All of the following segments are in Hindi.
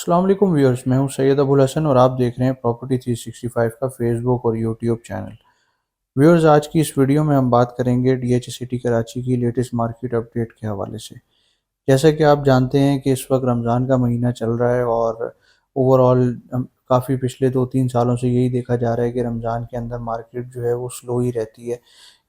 अस्सलाम वालेकुम व्यूअर्स, मैं हूं सैयद अबुल हसन और आप देख रहे हैं प्रॉपर्टी 365 का फेसबुक और यूट्यूब चैनल। व्यूअर्स, आज की इस वीडियो में हम बात करेंगे डीएच सिटी कराची की लेटेस्ट मार्केट अपडेट के हवाले से। जैसा कि आप जानते हैं कि इस वक्त रमज़ान का महीना चल रहा है और ओवरऑल काफ़ी पिछले 2-3 सालों से यही देखा जा रहा है कि रमज़ान के अंदर मार्केट जो है वो स्लो ही रहती है।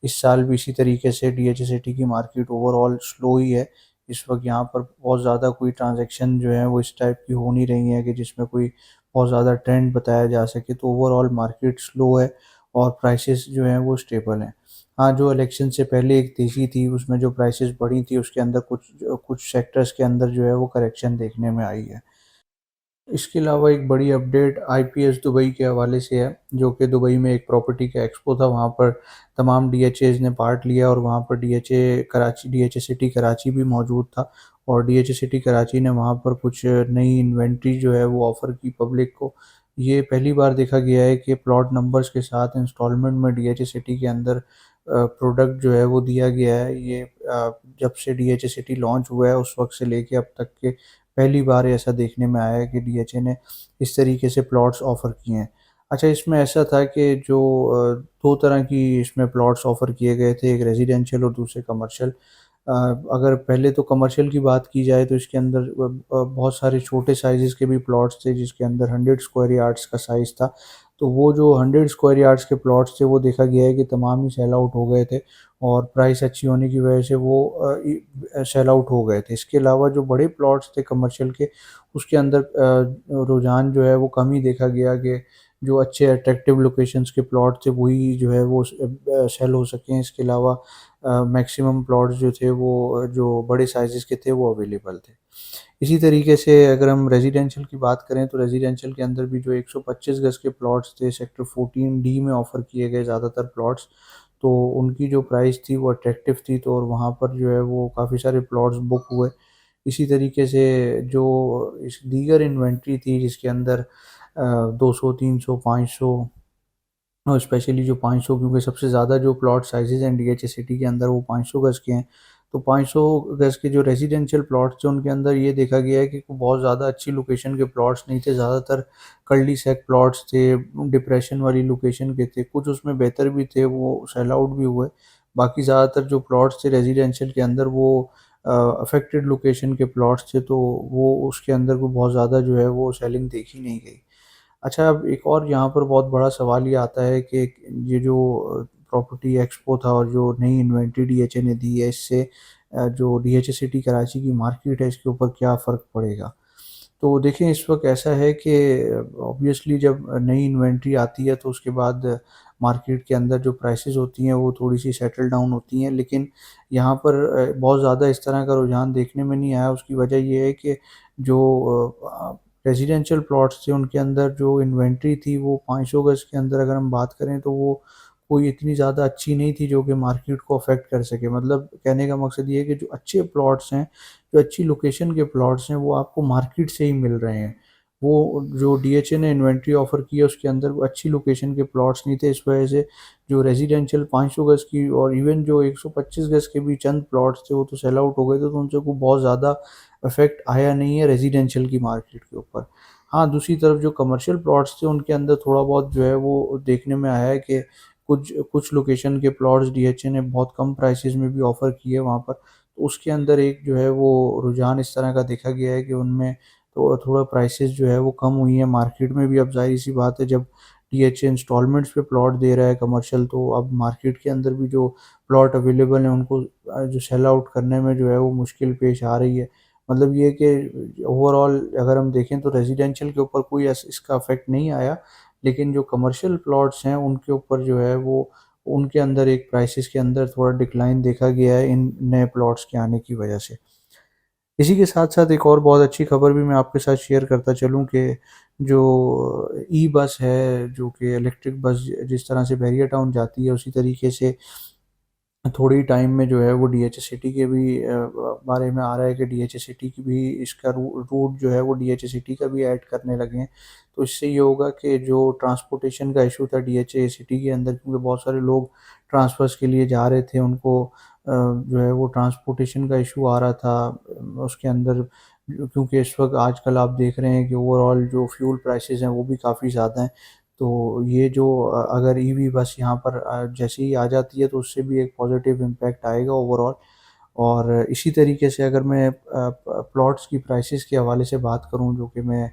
इस साल भी इसी तरीके से डीएच सिटी की मार्केट ओवरऑल स्लो ही है। इस वक्त यहाँ पर बहुत ज़्यादा कोई ट्रांजैक्शन जो है वो इस टाइप की हो नहीं रही है कि जिसमें कोई बहुत ज़्यादा ट्रेंड बताया जा सके। तो ओवरऑल मार्केट स्लो है और प्राइसेस जो हैं वो स्टेबल हैं। हाँ, जो इलेक्शन से पहले एक तेज़ी थी उसमें जो प्राइसेस बढ़ी थी उसके अंदर कुछ कुछ सेक्टर्स के अंदर जो है वो करेक्शन देखने में आई है। इसके अलावा एक बड़ी अपडेट आईपीएस दुबई के हवाले से है, जो कि दुबई में एक प्रॉपर्टी का एक्सपो था। वहाँ पर तमाम डीएचएज़ ने पार्ट लिया और वहाँ पर डीएचए सिटी कराची भी मौजूद था और डीएचए सिटी कराची ने वहाँ पर कुछ नई इन्वेंट्री जो है वो ऑफ़र की पब्लिक को। ये पहली बार देखा गया है कि प्लॉट नंबर्स के साथ इंस्टॉलमेंट में डीएचए सिटी के अंदर प्रोडक्ट जो है वो दिया गया है। ये जब से डीएचए सिटी लॉन्च हुआ है उस वक्त से लेके अब तक के पहली बार ऐसा देखने में आया है कि डीएचए ने इस तरीके से प्लॉट्स ऑफ़र किए हैं। अच्छा, इसमें ऐसा था कि जो 2 तरह की इसमें प्लॉट्स ऑफ़र किए गए थे, एक रेज़िडेंशियल और दूसरे कमर्शियल। अगर पहले तो कमर्शियल की बात की जाए तो इसके अंदर बहुत सारे छोटे साइज़ेज़ के भी प्लॉट्स थे जिसके अंदर 100 स्क्वायर यार्ड्स का साइज़ था। तो वो जो 100 स्क्वायर यार्ड्स के प्लॉट्स थे वो देखा गया है कि तमाम ही सेल आउट हो गए थे और प्राइस अच्छी होने की वजह से वो सेल आउट हो गए थे। इसके अलावा जो बड़े प्लॉट्स थे कमर्शियल के उसके अंदर रुझान जो है वो कम ही देखा गया कि जो अच्छे अट्रैक्टिव लोकेशंस के प्लॉट थे वही जो है वो सेल हो सकें। इसके अलावा मैक्सिमम प्लॉट्स जो थे वो जो बड़े साइज़ेज़ के थे वो अवेलेबल थे। इसी तरीके से अगर हम रेज़िडेंशियल की बात करें तो रेज़िडेंशियल के अंदर भी जो 125 गज़ के प्लॉट्स थे सेक्टर 14 डी में ऑफ़र किए गए ज़्यादातर प्लॉट्स, तो उनकी जो प्राइस थी वो अट्रैक्टिव थी, तो और वहाँ पर जो है वो काफ़ी सारे प्लॉट्स बुक हुए। इसी तरीके से जो इस दीगर इन्वेंट्री थी जिसके अंदर 200, 300, 500 और स्पेशली जो 500, क्योंकि सबसे ज़्यादा जो प्लॉट साइज़ेज़ हैं डीएचए सिटी के अंदर वो 500 गज़ के हैं। तो 500 गज़ के जो रेज़िडेंशियल प्लॉट्स थे उनके अंदर ये देखा गया है कि बहुत ज़्यादा अच्छी लोकेशन के प्लॉट्स नहीं थे, ज़्यादातर कल्टी-सैक प्लॉट्स थे, डिप्रेशन वाली लोकेशन के थे। कुछ उसमें बेहतर भी थे, वो सेल आउट भी हुए। बाकी ज़्यादातर जो प्लॉट्स थे रेज़िडेंशियल के अंदर वो अफ़ेक्टेड लोकेशन के प्लॉट्स थे, तो वो उसके अंदर कोई बहुत ज़्यादा जो है वो सेलिंग देखी नहीं गई। अच्छा, अब एक और यहाँ पर बहुत बड़ा सवाल ये आता है कि ये जो प्रॉपर्टी एक्सपो था और जो नई इन्वेंट्री डीएचए ने दी है इससे जो डीएचए सिटी कराची की मार्केट है इसके ऊपर क्या फ़र्क पड़ेगा? तो देखिए, इस वक्त ऐसा है कि ऑब्वियसली जब नई इन्वेंट्री आती है तो उसके बाद मार्केट के अंदर जो प्राइसेस होती हैं वो थोड़ी सी सेटल डाउन होती हैं, लेकिन यहाँ पर बहुत ज़्यादा इस तरह का रुझान देखने में नहीं आया। उसकी वजह ये है कि जो रेजिडेंशियल प्लॉट्स थे उनके अंदर जो इन्वेंट्री थी वो 500 गज़ के अंदर अगर हम बात करें तो वो कोई इतनी ज़्यादा अच्छी नहीं थी जो कि मार्केट को अफेक्ट कर सके। मतलब कहने का मकसद ये है कि जो अच्छे प्लॉट्स हैं, जो अच्छी लोकेशन के प्लॉट्स हैं वो आपको मार्केट से ही मिल रहे हैं। वो जो डीएचए ने इन्वेंट्री ऑफ़र की है उसके अंदर वो अच्छी लोकेशन के प्लॉट्स नहीं थे, इस वजह से जो रेज़िडेंशियल 500 गज़ की और इवन जो 125 गज़ के भी चंद प्लॉट्स थे वो तो सेल आउट हो गए थे, तो उनसे कोई बहुत ज़्यादा इफ़ेक्ट आया नहीं है रेज़िडेंशियल की मार्केट के ऊपर। हाँ, दूसरी तरफ जो कमर्शियल प्लॉट्स थे उनके अंदर थोड़ा बहुत जो है वो देखने में आया है कि कुछ कुछ लोकेशन के प्लॉट्स डीएचए ने बहुत कम प्राइसेज़ में भी ऑफ़र किए वहाँ पर। तो उसके अंदर एक जो है वो रुझान इस तरह का देखा गया है कि उनमें तो थोड़ा प्राइसेज़ जो है वो कम हुई हैं मार्केट में भी। अब ज़ाहिर-सी बात है, जब डीएचए इंस्टॉलमेंट्स पे प्लॉट दे रहा है कमर्शियल, तो अब मार्केट के अंदर भी जो प्लॉट अवेलेबल हैं उनको जो सेल आउट करने में जो है वो मुश्किल पेश आ रही है। मतलब ये है कि ओवरऑल अगर हम देखें तो रेज़िडेंशियल के ऊपर कोई इसका इफ़ेक्ट नहीं आया, लेकिन जो कमर्शियल प्लॉट्स हैं उनके ऊपर जो है वो उनके अंदर एक प्राइसेज़ के अंदर थोड़ा डिक्लाइन देखा गया है इन नए प्लॉट्स के आने की वजह से। इसी के साथ-साथ एक और बहुत अच्छी खबर भी मैं आपके साथ शेयर करता चलूँ कि जो ई बस है, जो कि इलेक्ट्रिक बस जिस तरह से बैरिया टाउन जाती है उसी तरीके से थोड़े ही टाइम में जो है वो डीएचए सिटी के भी बारे में आ रहा है कि डीएचए सिटी की भी इसका रूट जो है वो डीएचए सिटी का भी ऐड करने लगे हैं। तो इससे ये होगा कि जो ट्रांसपोर्टेशन का इशू था डीएचए सिटी के अंदर, क्योंकि बहुत सारे लोग ट्रांसफ़र्स के लिए जा रहे थे, उनको जो है वो ट्रांसपोर्टेशन का इशू आ रहा था। उसके अंदर क्योंकि इस वक्त आजकल आप देख रहे हैं कि ओवरऑल जो फ्यूल प्राइसेस हैं वो भी काफ़ी ज़्यादा हैं। तो ये जो अगर ईवी बस यहाँ पर जैसे ही आ जाती है तो उससे भी एक पॉजिटिव इम्पैक्ट आएगा ओवरऑल। और इसी तरीके से अगर मैं प्लॉट्स की प्राइसेस के हवाले से बात करूं, जो कि मैं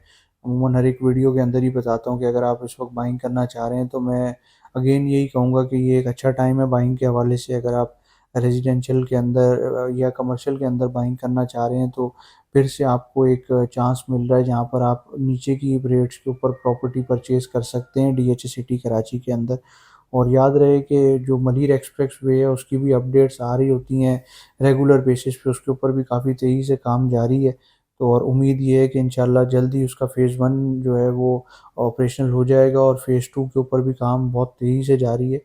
अमूमन हर एक वीडियो के अंदर ही बताता हूं कि अगर आप इस वक्त बाइंग करना चाह रहे हैं तो मैं अगेन यही कहूँगा कि ये एक अच्छा टाइम है बाइंग के हवाले से। अगर आप रेजिडेंशियल के अंदर या कमर्शियल के अंदर बाइंग करना चाह रहे हैं तो फिर से आपको एक चांस मिल रहा है जहाँ पर आप नीचे की रेट्स के ऊपर प्रॉपर्टी परचेज कर सकते हैं डीएच सिटी कराची के अंदर। और याद रहे कि जो मलिर एक्सप्रेस वे है उसकी भी अपडेट्स आ रही होती हैं रेगुलर बेसिस पे, उसके ऊपर भी काफ़ी तेज़ी से काम जारी है। तो और उम्मीद ये है कि इंशाल्लाह जल्द ही उसका फ़ेज़ 1 जो है वो ऑपरेशनल हो जाएगा और फ़ेज़ 2 के ऊपर भी काम बहुत तेज़ी से जारी है।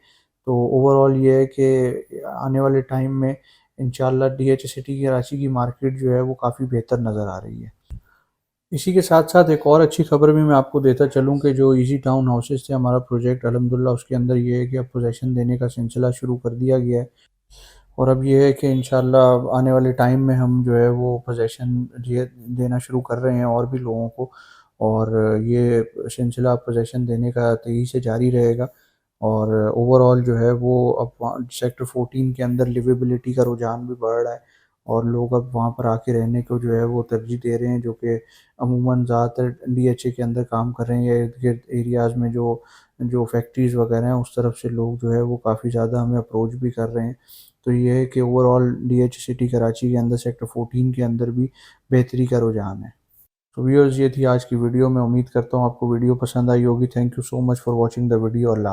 तो ओवरऑल ये है कि आने वाले टाइम में इंशाल्लाह डीएच सिटी कराची की मार्केट जो है वो काफ़ी बेहतर नज़र आ रही है। इसी के साथ साथ एक और अच्छी खबर भी मैं आपको देता चलूँ कि जो इजी टाउन हाउसेस थे हमारा प्रोजेक्ट, अल्हम्दुलिल्लाह उसके अंदर ये है कि अब पोजेसन देने का सिलसिला शुरू कर दिया गया है। और अब ये है कि इंशाल्लाह आने वाले टाइम में हम जो है वो पोजेसन देना शुरू कर रहे हैं और भी लोगों को। और ये सिलसिला पोजेसन देने का तेज़ी से जारी रहेगा। और ओवरऑल जो है वो अब सेक्टर 14 के अंदर लिवेबिलिटी का रुझान भी बढ़ रहा है और लोग अब वहाँ पर आके रहने को जो है वो तरजीह दे रहे हैं, जो कि अमूमन ज़्यादातर डीएचए के अंदर काम कर रहे हैं या इर्द गिर्द एरियाज़ में जो जो फैक्ट्रीज़ वगैरह हैं उस तरफ से लोग जो है वो काफ़ी ज़्यादा हमें अप्रोच भी कर रहे हैं। तो ये है कि ओवरऑल डीएच सिटी कराची के अंदर सेक्टर 14 के अंदर भी बेहतरी का रुझान है। तो व्यूअर्स, ये थी आज की वीडियो। मैं उम्मीद करता हूँ आपको वीडियो पसंद आई होगी। Thank you so much for watching the video. Allah.